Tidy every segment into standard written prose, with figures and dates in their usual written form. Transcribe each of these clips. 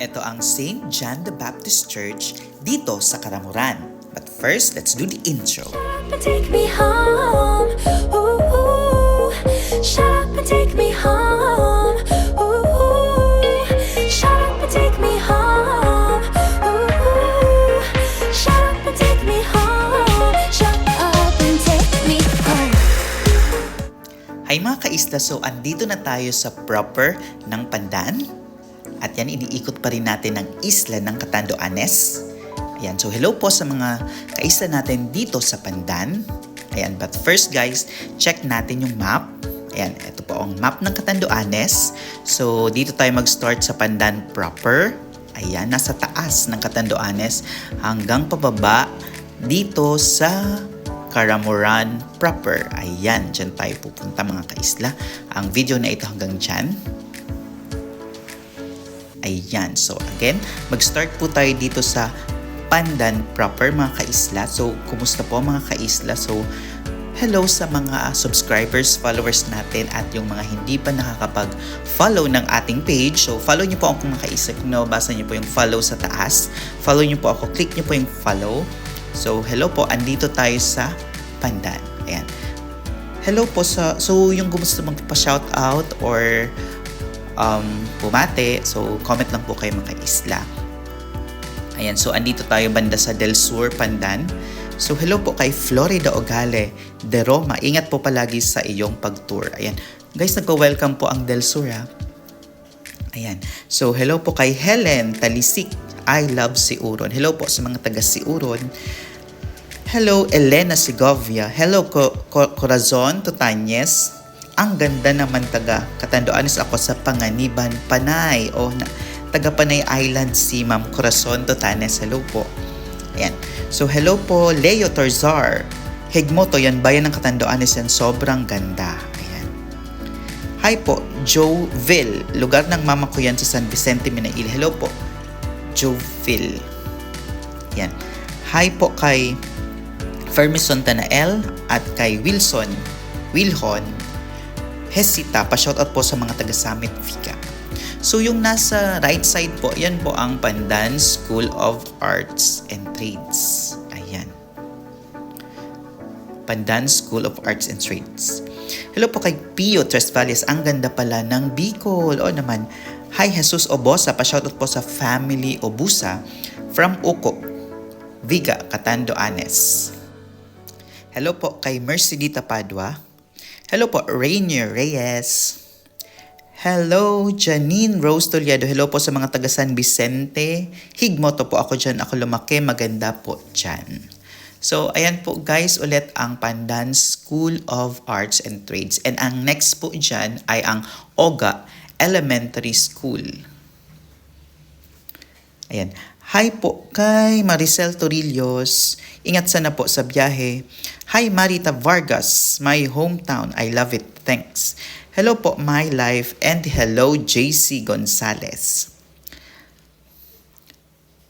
Ito ang St. John the Baptist Church dito sa Karamuran. But first, let's do the intro. Take me home, ooh, shut up and take me home, ooh, shut up and take me home, ooh, shut up and take me home, shut up and take me home. Hi mga kaisla, so andito na tayo sa proper ng Pandan. At yan, iniikot pa rin natin ang isla ng Catanduanes. Ayan, so hello po sa mga kaisla natin dito sa Pandan. Ayan, but first guys, check natin yung map. Ayan, ito po ang map ng Catanduanes. So dito tayo mag-start sa Pandan proper. Ayan, nasa taas ng Catanduanes hanggang pababa dito sa Karamuran proper. Ayan, dyan tayo pupunta mga kaisla. Ang video na ito hanggang dyan. Ayan, so again, mag-start po tayo dito sa Pandan proper mga kaisla. So, kumusta po mga kaisla? So, hello sa mga subscribers, followers natin at yung mga hindi pa nakakapag-follow ng ating page. So, follow nyo po ako mga kaisla. Kung nabasa nyo po yung follow sa taas, follow nyo po ako, click nyo po yung follow. So, hello po, andito tayo sa Pandan. Ayan. Hello po sa, so yung gusto magpa-shoutout or bumate, so comment lang po kayo mga isla. Ayan, so andito tayo banda sa Del Sur, Pandan. So hello po kay Florida Ogale de Roma. Ingat po palagi sa iyong pag-tour. Ayan, guys, nagko-welcome po ang Del Sur ha. Ayan, so hello po kay Helen Talisik. I love Siuron. Hello po sa mga taga Siuron. Hello Elena Segovia. Hello Corazon Tutanyes. Ang ganda naman taga Catanduanes ako sa Panganiban, Panay. O taga Panay Island si Ma'am Corazon Totanes. Hello po. Ayan. So hello po Leo Torzar. Higmoto, yan bayan ng Catanduanes yan. Sobrang ganda. Ayan. Hi po Joville. Lugar ng mama ko yan sa San Vicente, Minail. Hello po Joville. Ayan. Hi po kay Fermison Tanael at kay Wilhon Hesita, pa-shoutout po sa mga taga Summit Vika. So yung nasa right side po, yan po ang Pandan School of Arts and Trades. Ayan. Pandan School of Arts and Trades. Hello po kay Pio Tresvales. Ang ganda pala ng Bicol. O naman, hi Jesus Obosa, pa-shoutout po sa family Obusa from Uco, Viga, Catanduanes. Hello po kay Mercedita Padua. Hello po, Rainier Reyes. Hello, Janine Rose Toledo. Hello po sa mga taga San Vicente. Higmoto po ako dyan. Ako lumaki. Maganda po dyan. So, ayan po guys, ulit ang Pandan School of Arts and Trades. And ang next po dyan ay ang Oga Elementary School. Ayan. Hi po kay Maricel Torillos. Ingat sana po sa biyahe. Hi Marita Vargas, my hometown. I love it. Thanks. Hello po My Life and hello JC Gonzales.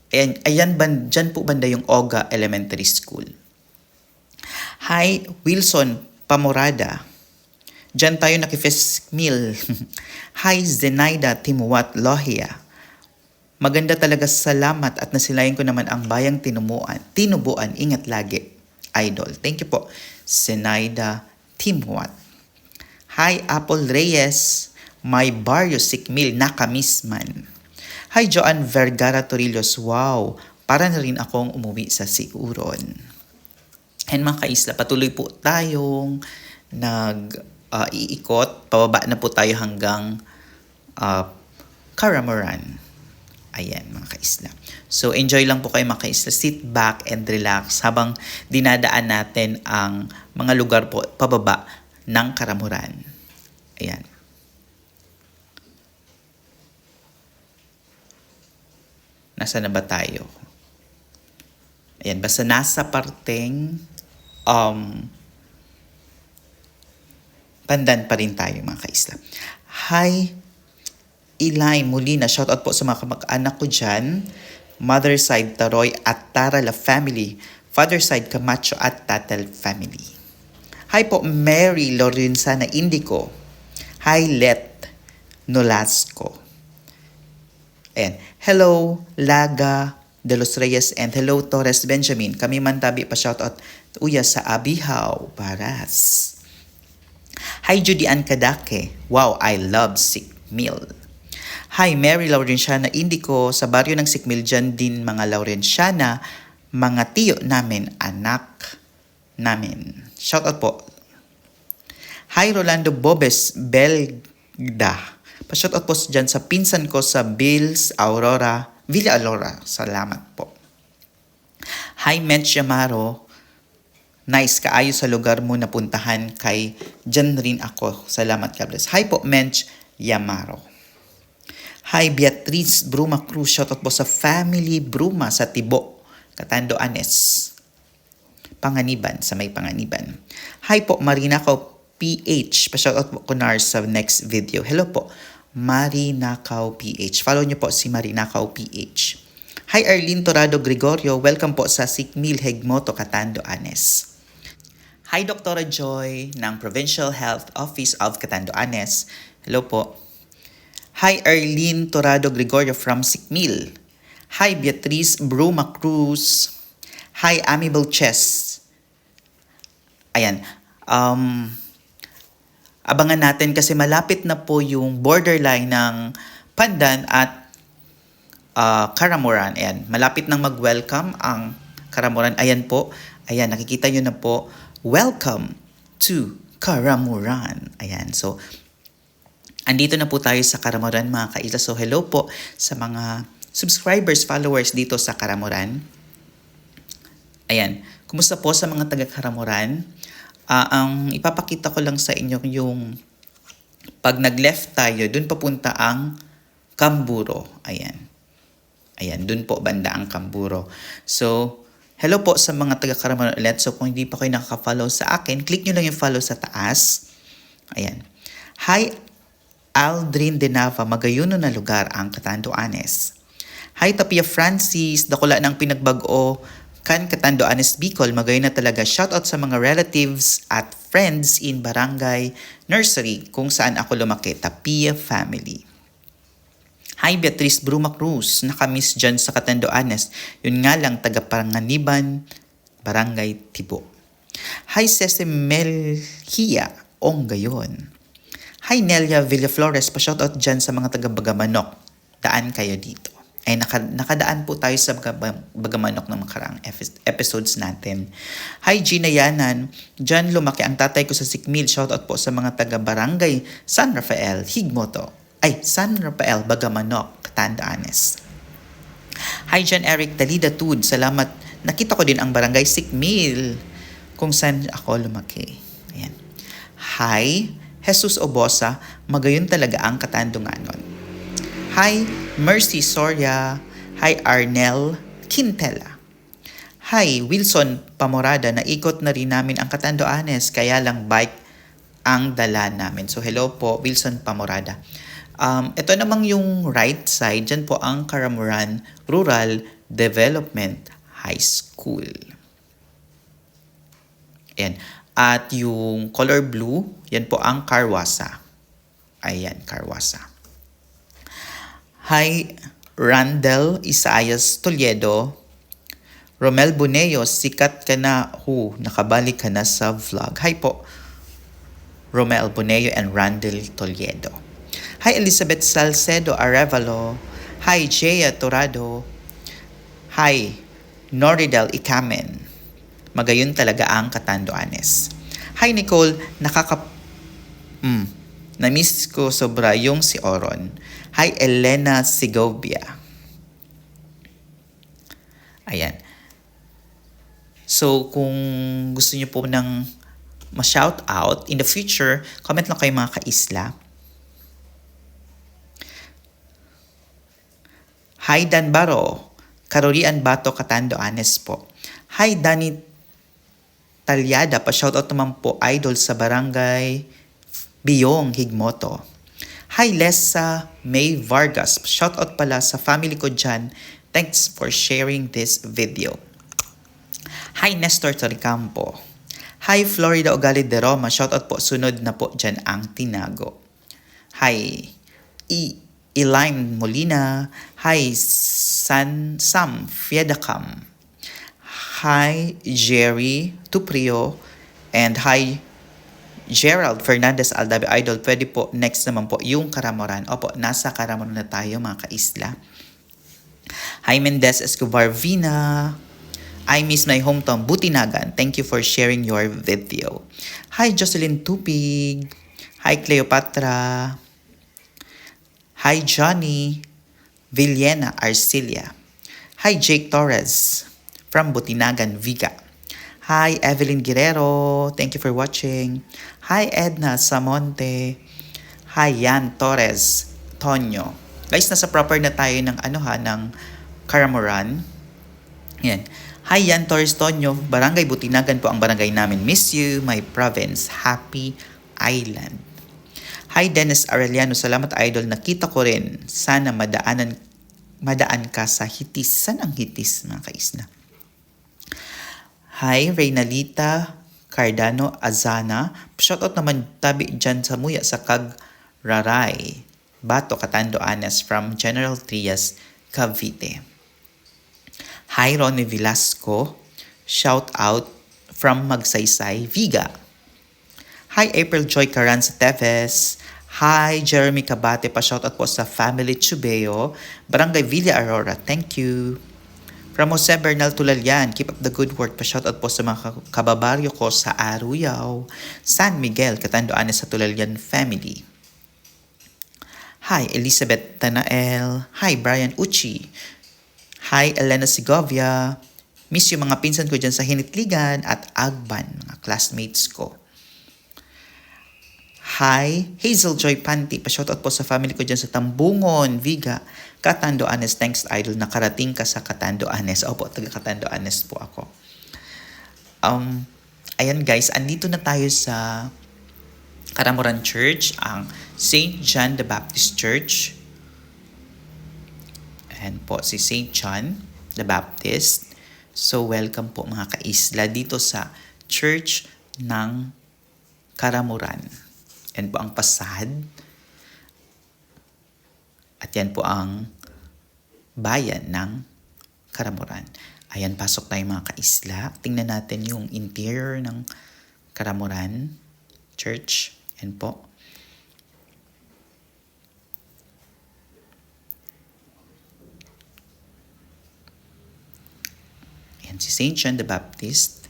Ayan dyan po banda yung Oga Elementary School. Hi Wilson Pamorada. Dyan tayo nakifest meal. Hi Zenaida Timuat Lohia. Maganda talaga, salamat at nasilayan ko naman ang bayang tinubuan. Ingat lagi, idol. Thank you po, Zenaida Timhuat. Hi, Apple Reyes. My barrio sikmil, nakamisman. Hi, Joan Vergara Torillos. Wow, para na rin akong umuwi sa Siuron. And mga kaisla, patuloy po tayong iikot. Pababa na po tayo hanggang Karamuran. Ayan mga kaisla. So enjoy lang po kayo mga kaisla. Sit back and relax habang dinadaan natin ang mga lugar po pababa ng Karamuran. Ayan. Nasa na ba tayo? Ayan, basta nasa parteng Pandan pa rin tayo mga kaisla. Hi Eli Molina, shoutout po sa mga kamag-anak ko dyan. Mother side Taroy at Tarala family. Father side Camacho at Tatal family. Hi po Mary Lorenzana Indico. Hi Let Nolasco. Ayan. Hello, Laga de los Reyes and hello, Torres Benjamin. Kami man tabi pa shoutout uya sa Abihaw, Baras. Hi, Judy Ann Kadake. Wow, I love Sikmil. Hi, Mary Laurenciana Indico. Sa baryo ng Sikmil dyan din mga Laurenciana, mga tiyo namin, anak namin. Shoutout po. Hi, Rolando Bobes Belgda. Pa-shoutout po dyan sa pinsan ko sa Villa Aurora. Salamat po. Hi, Mench Yamaro. Nice, kaayo sa lugar mo napuntahan kay dyan rin ako. Salamat, God bless. Hi po, Mench Yamaro. Hi, Beatrice Bruma Cruz. Shoutout po sa family Bruma sa Tibo, Catanduanes. Panganiban, sa may Panganiban. Hi po, Marina Kao PH. Pa-shoutout po kunar sa next video. Hello po, Marina Kao PH. Follow niyo po si Marina Kao PH. Hi, Arlene Torado Gregorio. Welcome po sa Sikmil Higmoto, Catanduanes. Hi, Dr. Joy ng Provincial Health Office of Catanduanes. Hello po. Hi, Arlene Torado Gregorio from Sikmil. Hi, Beatrice Bruma Cruz. Hi, Amiable Chess. Ayan. Abangan natin kasi malapit na po yung borderline ng Pandan at Karamuran. Ayan. Malapit nang mag-welcome ang Karamuran. Ayan po. Ayan, nakikita nyo na po. Welcome to Karamuran. Ayan. So, andito na po tayo sa Karamuran, mga kaisa. So, hello po sa mga subscribers, followers dito sa Karamuran. Ayan. Kumusta po sa mga taga-Karamuran? Ang ipapakita ko lang sa inyo yung pag nag-left tayo, dun papunta ang Kamburo. Ayan. Ayan, dun po banda ang Kamburo. So, hello po sa mga taga-Karamuran ulit. So, kung hindi pa kayo nakaka-follow sa akin, click nyo lang yung follow sa taas. Ayan. Hi, Aldrin de Nava, magayuno na lugar ang Catanduanes. Hi, Tapia Francis, dakula ng pinagbago kan Catanduanes Bicol, magayon na talaga. Shoutout sa mga relatives at friends in Barangay Nursery kung saan ako lumaki, Tapia family. Hi, Beatrice Bruma Cruz, nakamiss dyan sa Catanduanes. Yun nga lang, taga-Panganiban, Barangay Tibo. Hi, Ceci Melhia, gayon. Hi, Nelia Villaflores, pa-shoutout dyan sa mga taga-Bagamanok. Daan kayo dito. Ay nakadaan po tayo sa Bagamanok ng makarang episodes natin. Hi, Gina Yanan. Diyan lumaki ang tatay ko sa Sikmil. Shoutout po sa mga taga-barangay San Rafael, Higmoto. San Rafael, Bagamanok, Catanduanes. Hi, John Eric Dalida Tud. Salamat. Nakita ko din ang barangay Sikmil kung saan ako lumaki. Ayan. Hi, Jesus Obosa. Magayon talaga ang Katandunganon. Hi, Mercy Soria. Hi, Arnel Quintela. Hi, Wilson Pamorada. Naikot na rin namin ang Catanduanes, kaya lang bike ang dala namin. So, hello po, Wilson Pamorada. Ito namang yung right side. Dyan po ang Karamuran Rural Development High School. Ayan. At yung color blue, yan po ang Carwasa. Ayan, Carwasa. Hi, Randall Isaias Toledo. Romel Buneo, sikat ka na. Nakabalik ka na sa vlog. Hi po, Romel Buneo and Randall Toledo. Hi, Elizabeth Salcedo Arevalo. Hi, Jaya Torado. Hi, Noridel Ikamen. Magayon talaga ang Catanduanes. Hi, Nicole. Na-miss ko sobra yung si Oron. Hi, Elena Segovia. Ayan. So, kung gusto niyo po ng ma-shout out in the future, comment lang kayo mga kaisla. Hi, Dan Baro. Karorian Bato, Catanduanes po. Hi, Danny Talyada. Pa-shoutout naman po, idol sa barangay Biyong, Higmoto. Hi, Lessa May Vargas. Shoutout pala sa family ko dyan. Thanks for sharing this video. Hi, Nestor Toricampo. Hi, Florida Ogali de Roma. Shoutout po. Sunod na po dyan ang Tinago. Hi, Elaine Molina. Hi, Sam Fiedacam. Hi, Jerry Tuprio. And hi, Gerald Fernandez Aldabe Idol. Pwede po, next naman po, yung Karamoran. Opo, nasa Karamoran na tayo mga kaisla. Hi, Mendez Escobar Vina. I miss my hometown, Butinagan. Thank you for sharing your video. Hi, Jocelyn Tupig. Hi, Cleopatra. Hi, Johnny Villena Arcilia. Hi, Jake Torres from Butinagan, Viga. Hi, Evelyn Guerrero. Thank you for watching. Hi, Edna Samonte. Hi, Yan Torres Tonyo. Guys, nasa proper na tayo ng ng Karamoran. Yan. Hi, Yan Torres Tonyo. Barangay Butinagan po ang barangay namin. Miss you, my province. Happy Island. Hi, Dennis Arellano. Salamat, Idol. Nakita ko rin. Sana madaan ka sa hitis. Saan ang hitis, mga kaisna? Hi, Reynalita Cardano Azana. Shoutout naman tabi dyan sa muya sa Raray, Bato, Catanduanes from General Trias, Cavite. Hi, Ronnie Velasco. Shout out from Magsaysay, Viga. Hi, April Joy Caranza Teves. Hi, Jeremy Cabate. Pa-shoutout po sa Family Chubeo, Barangay Villa Aurora. Thank you. From Jose Bernal Tulalian, keep up the good work. Pa-shoutout po sa mga kababaryo ko sa Aruyao, San Miguel, Catanduanes sa Tulalian family. Hi, Elizabeth Tanael. Hi, Brian Uchi. Hi, Elena Segovia. Miss yung mga pinsan ko dyan sa Hinitligan at Agban, mga classmates ko. Hi, Hazel Joy Panti. Pa-shoutout po sa family ko dyan sa Tambungon, Viga, Catanduanes. Thanks, Idol. Nakarating ka sa Catanduanes. Opo, taga Catanduanes po ako. Ayan guys, andito na tayo sa Karamoran Church, ang St. John the Baptist Church. Ayan po, si St. John the Baptist. So, welcome po mga kaisla dito sa Church ng Karamoran. Yan po ang pasad. At yan po ang bayan ng Karamoran. Ayan, pasok tayo mga kaisla. Tingnan natin yung interior ng Karamoran Church. Yan po. Yan si St. John the Baptist.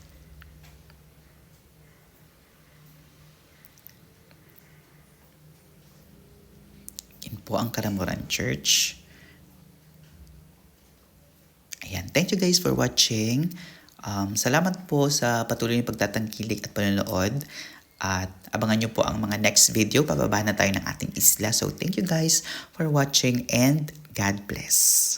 Yan po ang Karamoran Church. Ayan. Thank you guys for watching. Salamat po sa patuloy na pagtatangkilik at panonood. At abangan nyo po ang mga next video. Pababa na tayo ng ating isla. So thank you guys for watching and God bless.